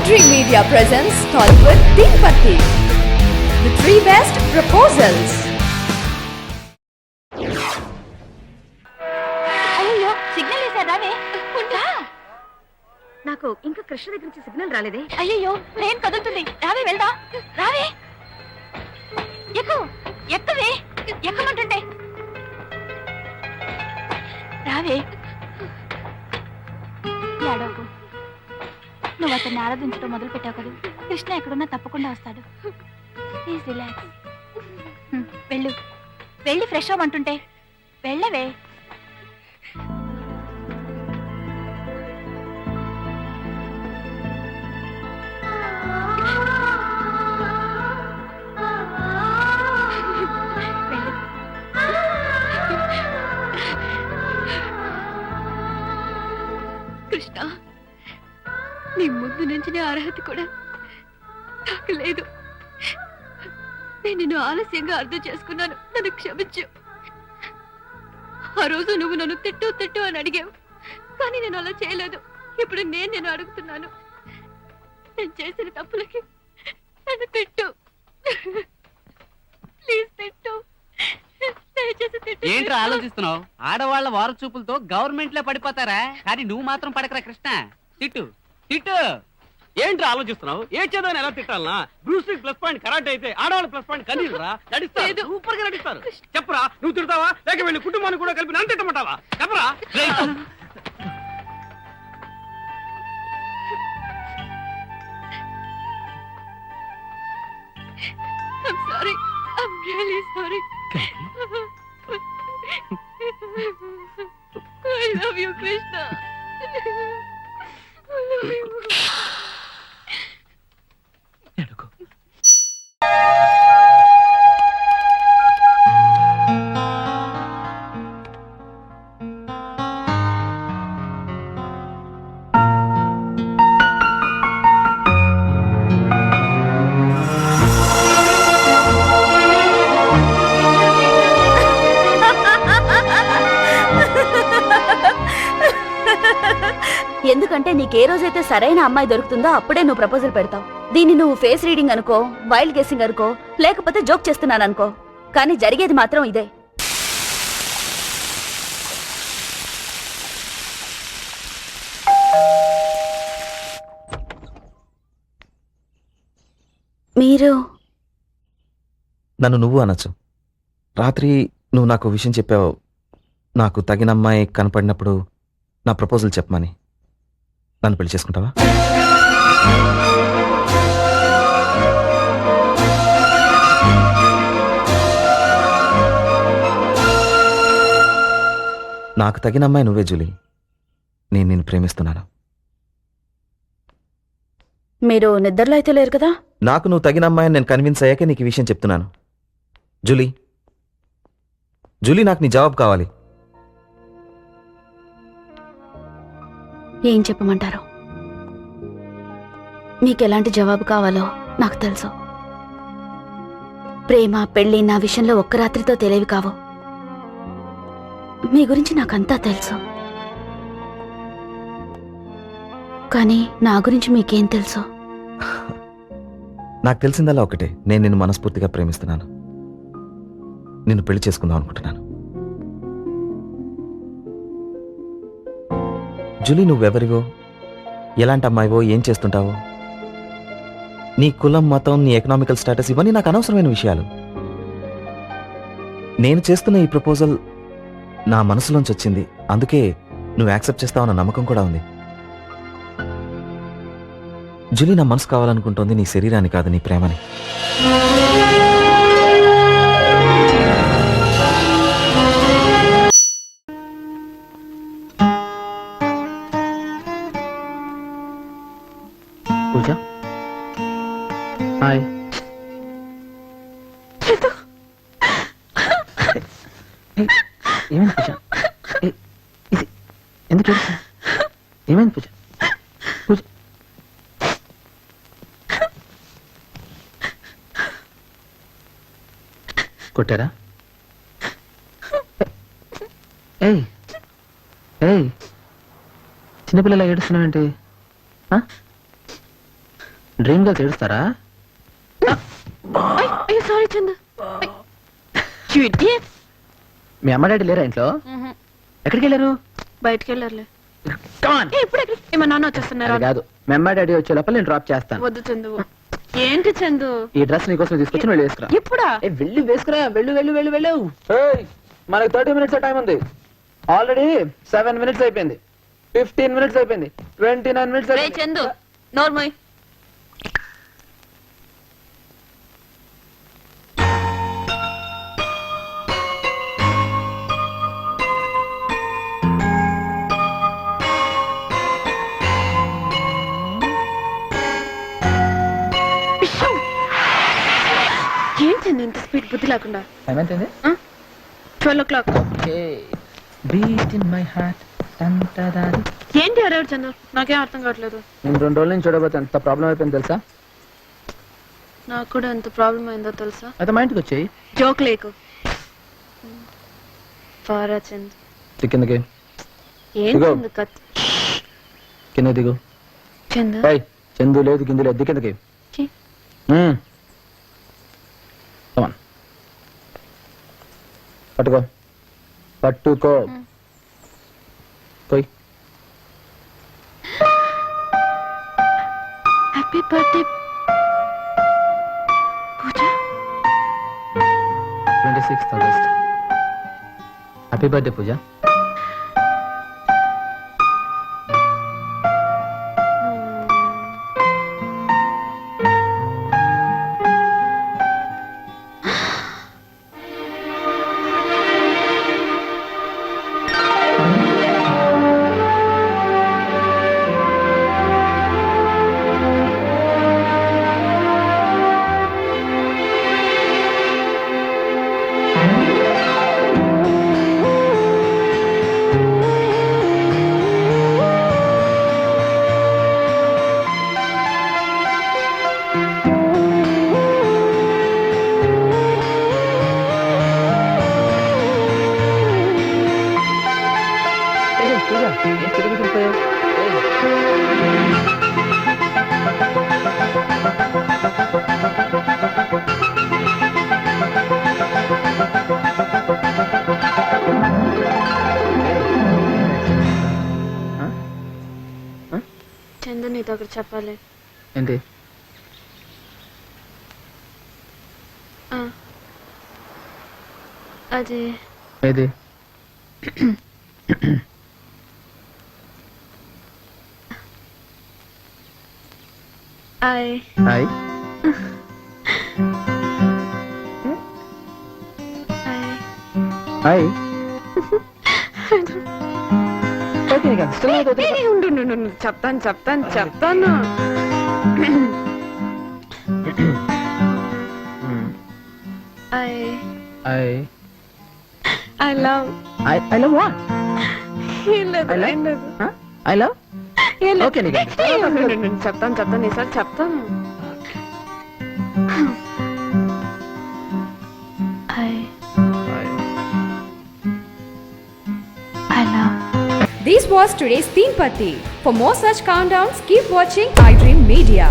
Dream Media presents Tollywood Teen the three best proposals. అయ్యో signal వేసారు రావే ఉంటా నాకు ఇంకా కృష్ణ దగ్గర నుంచి సిగ్నల్ రాలేదే. అయ్యో ట్రైన్ కదులుతుంది రావే వెళ్దా రావే ఎక్కు ఎక్కవే ఎక్కమంటుంటే రావే ఏడవకు నువ్వు అతన్ని ఆరాధించడం మొదలు పెట్టావు కదా కృష్ణ ఎక్కడున్నా తప్పకుండా వస్తాడు ప్లీజ్ రిలాక్స్ వెళ్ళు వెళ్ళి ఫ్రెష్ అవ్వమంటుంటే వెళ్ళవే కృష్ణ నీ ముందు నుంచి నీ అర్హత కూడా నాకు లేదు. నేను నిన్ను ఆలస్యంగా అర్థం చేసుకున్నాను, నన్ను క్షమించు. ఆ రోజు నువ్వు నన్ను తిట్టు తిట్టు అని అడిగావు, కానీ నేను అలా చేయలేదు. ఇప్పుడు నేను అడుగుతున్నాను, నేను చేసిన తప్పులకి నన్ను తిట్టు, ప్లీజ్ తిట్టు. ఏంట్రా ఆలోచిస్తున్నావు? ఆడవాళ్ల వార చూపులతో గవర్నమెంట్ లో పడిపోతారా, కానీ నువ్వు మాత్రం పడకరా కృష్ణ. తిట్టు తిట్టు. ఏంట్రా ఆలోచిస్తున్నావు? ఏ చేద్దామని ఎలా తిట్టాలనా? Bruce Lee plus point karate అయితే ఆడవాళ్ళ ప్లస్ పాయింట్ కన్నీరా నడిస్తారు, సూపర్ గా నడిస్తారు. చెప్పరా, నువ్వు తిడతావా లేక వెళ్ళి కుటుంబాన్ని కూడా కలిపి నన్ను తిట్టమంటావా? చెప్పరా. I'm sorry. I'm really sorry. I love you, Krishna. I love you. ఎందుకంటే నీకే రోజైతే సరైన అమ్మాయి దొరుకుతుందో అప్పుడే నువ్వు ప్రపోజల్ పెడతావు. దీన్ని నువ్వు ఫేస్ రీడింగ్ అనుకో, వైల్డ్ గెస్సింగ్ అనుకో, లేకపోతే జోక్ చేస్తున్నాను అనుకో, కానీ జరిగేది మాత్రం ఇదే. మీరు నన్ను నువ్వు అనొచ్చు. రాత్రి నువ్వు నాకు విషయం చెప్పావు, నాకు తగిన అమ్మాయి కనపడినప్పుడు నా ప్రపోజల్ చెప్పమని. నన్ను పెళ్లి చేసుకుంటావా? నాకు తగిన అమ్మాయి నువ్వే జూలీ. నేను నిన్ను ప్రేమిస్తున్నాను. మీరు నిద్రలో అయితే లేరు కదా? నాకు నువ్వు తగిన అమ్మాయిని నేను కన్విన్స్ అయ్యాకే నీకు ఈ విషయం చెప్తున్నాను. జూలీ, జూలీ, నాకు నీ జవాబు కావాలి. ఏం చెప్పమంటారు? మీకెలాంటి జవాబు కావాలో నాకు తెలుసు. ప్రేమ పెళ్లి నా విషయంలో ఒక్క రాత్రితో తెలియవి కావు. మీ గురించి నాకంతా తెలుసు, కానీ నా గురించి మీకేం తెలుసు? నాకు తెలిసిందల్లా ఒకటే, నేను నిన్ను మనస్ఫూర్తిగా ప్రేమిస్తున్నాను. నిన్ను పెళ్లి చేసుకుందాం అనుకుంటున్నాను. జూలీ, నువ్వెవరివో, ఎలాంటి అమ్మాయివో, ఏం చేస్తుంటావో, నీ కులం, మతం, నీ ఎకనామికల్ స్టేటస్ ఇవన్నీ నాకు అనవసరమైన విషయాలు. నేను చేస్తున్న ఈ ప్రపోజల్ నా మనసులోంచి వచ్చింది, అందుకే నువ్వు యాక్సెప్ట్ చేస్తావన్న నమ్మకం కూడా ఉంది. జూలీ, నా మనసు కావాలనుకుంటోంది నీ శరీరాన్ని కాదు, నీ ప్రేమని. పూజ, హాయ్. ఏమైంది పూజ? ఎందుకు ఏమైంది పూజ? పూజ, కొట్టారా? ఏయ్ ఏయ్, చిన్నపిల్లలా ఏడుస్తున్నావేంటి? Dream girls ఏడుస్తారా? అయ్యో సారీ చందు మీ అమ్మ డాడీ లేరా ఇంట్లో? ఎక్కడికి వెళ్ళారు? బయటికి వెళ్ళర్లే Come on. ఇప్పుడు ఏమన్నా నాన్న వచ్చేస్తున్నారా? అది కాదు, మీ అమ్మ డాడీ వచ్చే లోపల నేను డ్రాప్ చేస్తాను. వద్దు చందు. ఏంటి చందు? ఈ డ్రెస్ నీకోసం తీసుకొచ్చి వెళ్ళి వేసుకురా. ఇప్పుడా? వెళ్ళి వేసుకురా, వెళ్ళు వెళ్ళు వెళ్ళు వెళ్ళు. మనకి 30 minutes టైం ఉంది. ఆల్రెడీ 7 minutes అయిపోయింది, 15 minutes అయిపోయింది, 29 minutes రే అయిపోయింది. చందు నోర్మోయ్. ఏం చందు ఇంత స్పీడ్ బుద్ధి లేకుండా? టైం ఎంత అయింది? 12 o'clock. Beat in my heart. తంతదాది. ఏంటి అరేవాడు చందు? నాకేం అర్థం కావట్లేదు. నేను 2 రోజుల నుంచి చూడబోతే ఎంత ప్రాబ్లం అయిపోయింది తెలుసా? నాకు కూడా ఎంత ప్రాబ్లం అయిందో తెలుసా? అయితే మా ఇంటికి వచ్చేయి. జోక్ లేకు పారా చందు. కిందకి ఏం ఇదిగో. చందు కత్ కింద దిగు. చందు పై చందు లేదు కింద లేదు, దిగు కిందకి. ఛీ. Come on. పట్టుకో పట్టుకో. పోయి. హ్యాపీ బర్త్డే పూజ. 26th August. హ్యాపీ బర్త్డే పూజ. పూజ ఏం తిరుగుతుంటావు? చందు నీతో ఒకటి చెప్పాలి. ఏంటి? అది ఏది? Hi hi. హాయ్. ఓకే నీకు ఇష్టం లేదు వదిలేయ్. ఉండు చెప్తాను I love I love what? ఏం లేదు I love- ఏం లేదు Huh? I love? ఏం లేదు. ఓకే నీకు ఉండు, చెప్తాను ఈసారి చెప్తాను. I love. This was today's Teen Patti. For more such countdowns, keep watching iDream Media.